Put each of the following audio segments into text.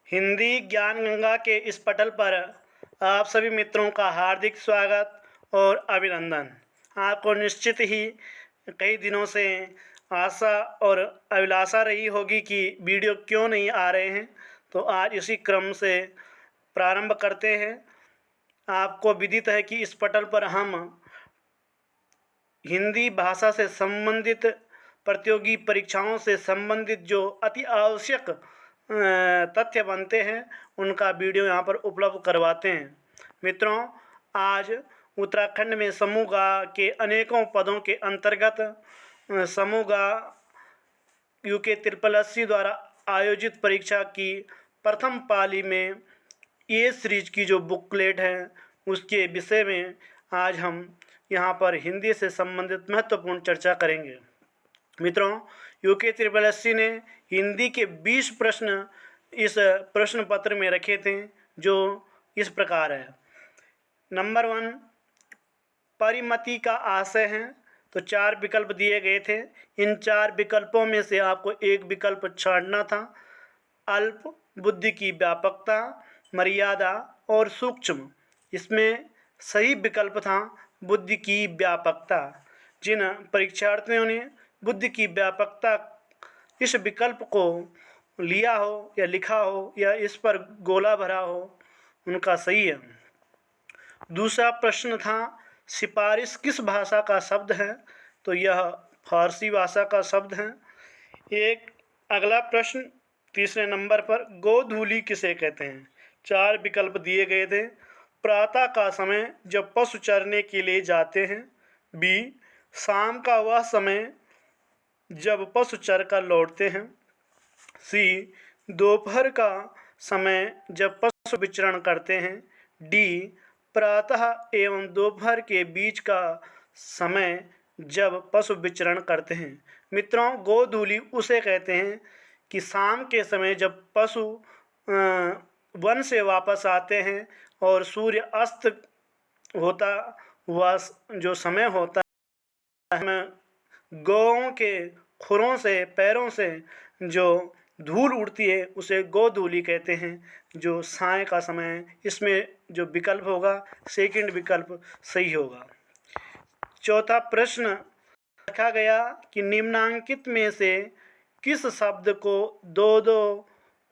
हिंदी ज्ञान गंगा के इस पटल पर आप सभी मित्रों का हार्दिक स्वागत और अभिनंदन। आपको निश्चित ही कई दिनों से आशा और अभिलाषा रही होगी कि वीडियो क्यों नहीं आ रहे हैं, तो आज इसी क्रम से प्रारंभ करते हैं। आपको विदित है कि इस पटल पर हम हिंदी भाषा से संबंधित प्रतियोगी परीक्षाओं से संबंधित जो अति आवश्यक तथ्य बनते हैं उनका वीडियो यहाँ पर उपलब्ध करवाते हैं। मित्रों, आज उत्तराखंड में समूह गा के अनेकों पदों के अंतर्गत समूह गा यूके 8080 द्वारा आयोजित परीक्षा की प्रथम पाली में ये सीरीज की जो बुकलेट है उसके विषय में आज हम यहाँ पर हिंदी से संबंधित महत्वपूर्ण चर्चा करेंगे। मित्रों, यूके 8080 ने हिंदी के 20 प्रश्न इस प्रश्न पत्र में रखे थे, जो इस प्रकार है। नंबर 1, परिमति का आशय है। तो 4 विकल्प दिए गए थे। इन 4 विकल्पों में से आपको एक विकल्प छांटना था। अल्प, बुद्धि की व्यापकता, मर्यादा और सूक्ष्म। इसमें सही विकल्प था बुद्धि की व्यापकता। जिन परीक्षार्थियों ने बुद्धि की व्यापकता इस विकल्प को लिया हो या लिखा हो या इस पर गोला भरा हो, उनका सही है। दूसरा प्रश्न था, सिफारिश किस भाषा का शब्द है? तो यह फारसी भाषा का शब्द है। एक अगला प्रश्न तीसरे नंबर पर, गोधूली किसे कहते हैं? 4 विकल्प दिए गए थे। प्रातः का समय जब पशु चरने के लिए जाते हैं। बी, शाम का वह समय जब पशु चर कर लौटते हैं। सी, दोपहर का समय जब पशु विचरण करते हैं। डी, प्रातः एवं दोपहर के बीच का समय जब पशु विचरण करते हैं। मित्रों, गोधूली उसे कहते हैं कि शाम के समय जब पशु वन से वापस आते हैं और सूर्य अस्त होता हुआ जो समय होता है, गौओं के खुरों से, पैरों से जो धूल उड़ती है उसे गोधूली कहते हैं, जो साय का समय है। इसमें जो विकल्प होगा सेकंड विकल्प सही होगा। चौथा प्रश्न रखा गया कि निम्नांकित में से किस शब्द को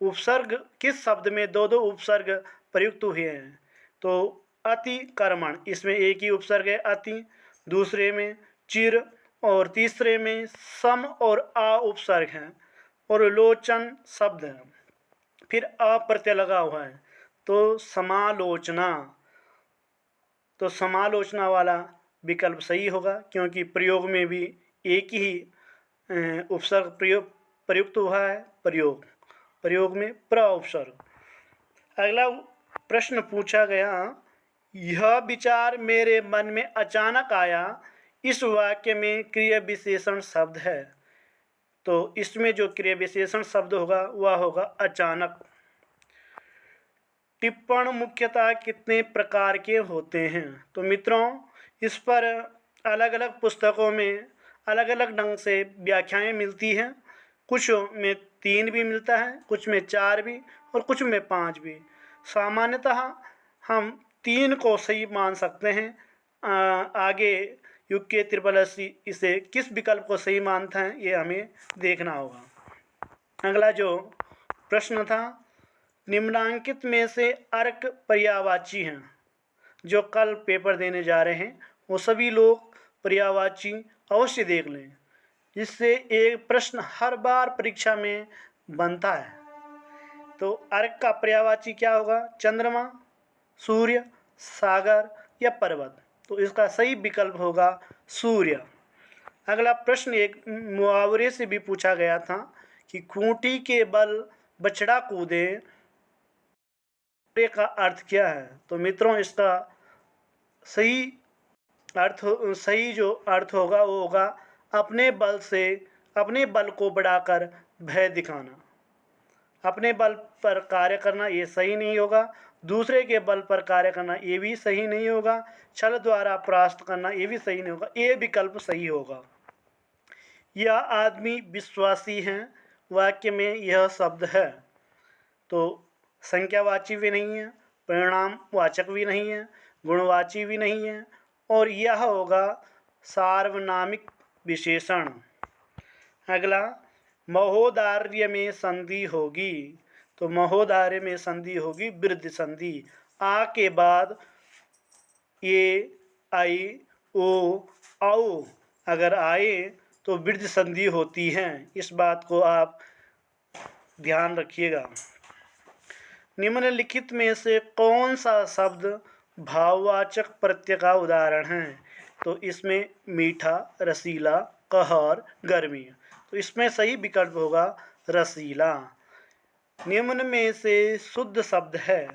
किस शब्द में दो दो उपसर्ग प्रयुक्त हुए हैं? तो अति कर्मण, इसमें एक ही उपसर्ग है अति, दूसरे में चिर और तीसरे में सम और आ उपसर्ग हैं और लोचन शब्द है, फिर अ प्रत्यय लगा हुआ है। तो समालोचना, तो समालोचना वाला विकल्प सही होगा, क्योंकि प्रयोग में भी एक ही उपसर्ग प्रयुक्त हुआ है। प्रयोग में प्र उपसर्ग। अगला प्रश्न पूछा गया, यह विचार मेरे मन में अचानक आया, इस वाक्य में क्रिया विशेषण शब्द है। तो इसमें जो क्रिया विशेषण शब्द होगा वह होगा अचानक। टिप्पण मुख्यतः कितने प्रकार के होते हैं? तो मित्रों, इस पर अलग अलग पुस्तकों में अलग अलग ढंग से व्याख्याएं मिलती हैं। कुछ में 3 भी मिलता है, कुछ में 4 भी और कुछ में 5 भी। सामान्यतः हम 3 को सही मान सकते हैं। आगे यूके 8080 इसे किस विकल्प को सही मानता है ये हमें देखना होगा। अगला जो प्रश्न था, निम्नांकित में से अर्क पर्यायवाची हैं। जो कल पेपर देने जा रहे हैं वो सभी लोग पर्यायवाची अवश्य देख लें, जिससे एक प्रश्न हर बार परीक्षा में बनता है। तो अर्क का पर्यायवाची क्या होगा? चंद्रमा, सूर्य, सागर या पर्वत। तो इसका सही विकल्प होगा सूर्य। अगला प्रश्न एक मुहावरे से भी पूछा गया था कि खूंटी के बल बछड़ा कूदे का अर्थ क्या है? तो मित्रों, इसका सही जो अर्थ होगा वो होगा अपने बल को बढ़ाकर भय दिखाना। अपने बल पर कार्य करना ये सही नहीं होगा। दूसरे के बल पर कार्य करना ये भी सही नहीं होगा। छल द्वारा परास्त करना ये भी सही नहीं होगा। ये विकल्प सही होगा। यह आदमी विश्वासी है, वाक्य में यह शब्द है। तो संख्यावाची भी नहीं है, परिणामवाचक भी नहीं है, गुणवाची भी नहीं है, और यह होगा सार्वनामिक विशेषण। अगला, महोदार्य में संधि होगी, तो महोदार्य में संधि होगी वृद्धि संधि। आ के बाद ए, आई, ओ, औ अगर आए तो वृद्धि संधि होती है। इस बात को आप ध्यान रखिएगा। निम्नलिखित में से कौन सा शब्द भाववाचक प्रत्यय का उदाहरण है? तो इसमें मीठा, रसीला, कहर, गर्मी। तो इसमें सही विकल्प होगा रसीला। निम्न में से शुद्ध शब्द है,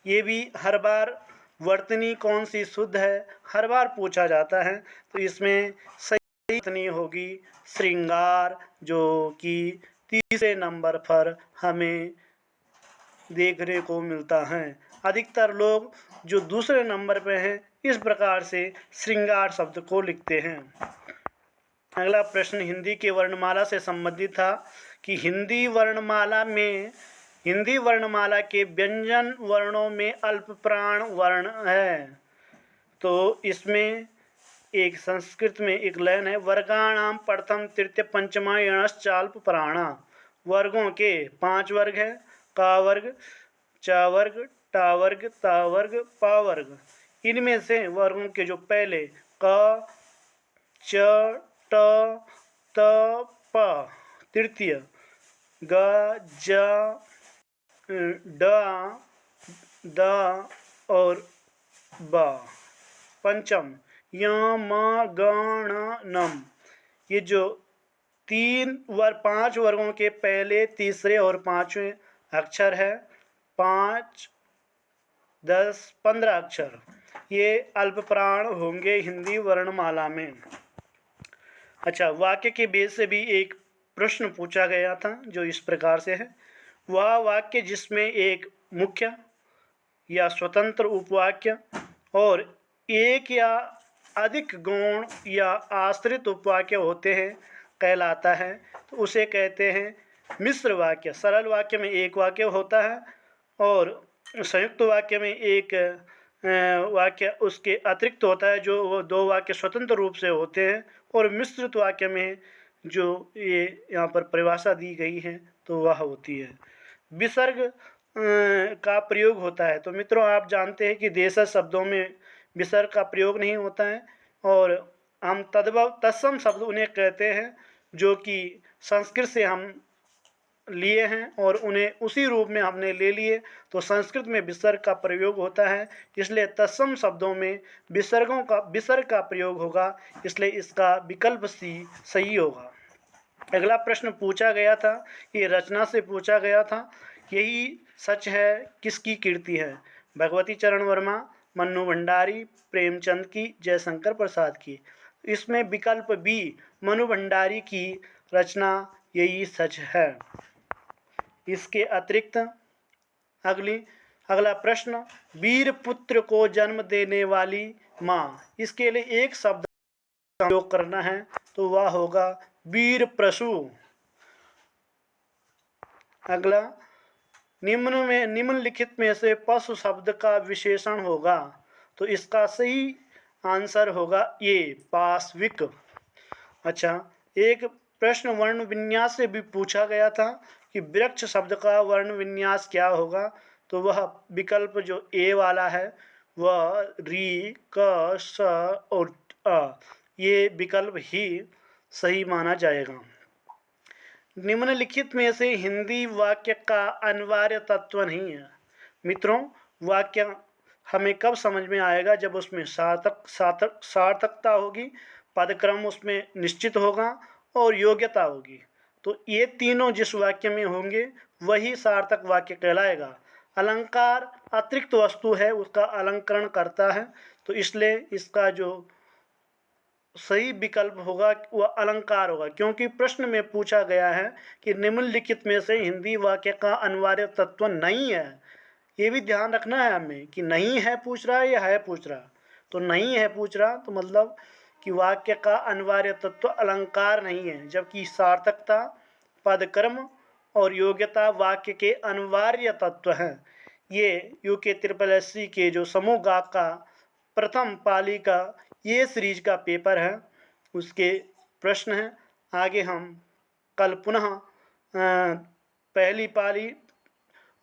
ये भी हर बार वर्तनी कौन सी शुद्ध है हर बार पूछा जाता है। तो इसमें सही वर्तनी होगी श्रृंगार, जो कि तीसरे नंबर पर हमें देखने को मिलता है। अधिकतर लोग जो दूसरे नंबर पे हैं इस प्रकार से श्रृंगार शब्द को लिखते हैं। अगला प्रश्न हिंदी के वर्णमाला से संबंधित था कि हिंदी वर्णमाला के व्यंजन वर्णों में अल्पप्राण वर्ण है। तो इसमें एक संस्कृत में एक लाइन है, वर्गाणाम प्रथम तृतीय पंचमा यणश्चाल्पप्राणा। वर्गों के 5 वर्ग है, का वर्ग, चा वर्ग, टा वर्ग, ता वर्ग, पा वर्ग। इनमें से वर्गों के जो पहले क, च, ट, त, प, तृतीय ग, ज, ड, द और ब, पंचम य, म, ग, ण, नम। ये जो 5 वर्गों के पहले, तीसरे और पांचवें अक्षर है, 5, 10, 15 अक्षर, ये अल्पप्राण होंगे हिंदी वर्णमाला में। अच्छा, वाक्य के बेस से भी एक प्रश्न पूछा गया था जो इस प्रकार से है, वह वाक्य जिसमें एक मुख्य या स्वतंत्र उपवाक्य और एक या अधिक गौण या आश्रित उपवाक्य होते हैं कहलाता है। तो उसे कहते हैं मिश्र वाक्य। सरल वाक्य में एक वाक्य होता है और संयुक्त वाक्य में एक वाक्य उसके अतिरिक्त होता है, जो वो 2 वाक्य स्वतंत्र रूप से होते हैं। और मिश्रित वाक्य में जो ये यहाँ पर परिभाषा दी गई है तो वह होती है विसर्ग का प्रयोग होता है। तो मित्रों, आप जानते हैं कि देशज शब्दों में विसर्ग का प्रयोग नहीं होता है, और हम तत्सम शब्द उन्हें कहते हैं जो कि संस्कृत से हम लिए हैं और उन्हें उसी रूप में हमने ले लिए। तो संस्कृत में विसर्ग का प्रयोग होता है, इसलिए तत्सम शब्दों में विसर्ग का प्रयोग होगा, इसलिए इसका विकल्प सी सही होगा। अगला प्रश्न पूछा गया था, ये रचना से पूछा गया था, यही सच है किसकी कीर्ति है? भगवती चरण वर्मा, मन्नू भंडारी, प्रेमचंद की, जयशंकर प्रसाद की। इसमें विकल्प बी मनु भंडारी की रचना यही सच है। इसके अतिरिक्त अगला प्रश्न, वीर पुत्र को जन्म देने वाली माँ, इसके लिए एक शब्द का प्रयोग करना है तो वह होगा वीर प्रसू। अगला, निम्नलिखित में से पशु शब्द का विशेषण होगा, तो इसका सही आंसर होगा ये पाश्विक। अच्छा, एक प्रश्न वर्ण विन्यास से भी पूछा गया था कि वृक्ष शब्द का वर्ण विन्यास क्या होगा, तो वह विकल्प जो ए वाला है वह री, क, स और अ, ये विकल्प ही सही माना जाएगा। निम्नलिखित में से हिंदी वाक्य का अनिवार्य तत्व नहीं है। मित्रों, वाक्य हमें कब समझ में आएगा? जब उसमें सार्थकता होगी, पदक्रम उसमें निश्चित होगा और योग्यता होगी। तो ये तीनों जिस वाक्य में होंगे वही सार्थक वाक्य कहलाएगा। अलंकार अतिरिक्त वस्तु है, उसका अलंकरण करता है, तो इसलिए इसका जो सही विकल्प होगा वह अलंकार होगा, क्योंकि प्रश्न में पूछा गया है कि निम्नलिखित में से हिंदी वाक्य का अनिवार्य तत्व नहीं है। ये भी ध्यान रखना है हमें कि नहीं है पूछ रहा है या है पूछ रहा। तो नहीं है पूछ रहा तो मतलब कि वाक्य का अनिवार्य तत्व अलंकार नहीं है, जबकि सार्थकता, पदक्रम और योग्यता वाक्य के अनिवार्य तत्व हैं। ये यूके ट्रिपल एससी के जो समूह गा का प्रथम पाली का ये सीरीज का पेपर है, उसके प्रश्न हैं। आगे हम कल पुनः पहली पाली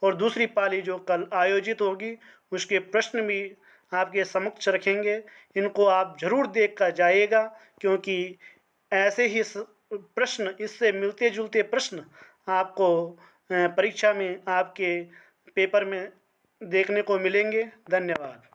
और दूसरी पाली जो कल आयोजित होगी उसके प्रश्न भी आपके समक्ष रखेंगे। इनको आप जरूर देख कर जाइएगा, क्योंकि ऐसे ही प्रश्न, इससे मिलते जुलते प्रश्न आपको परीक्षा में आपके पेपर में देखने को मिलेंगे। धन्यवाद।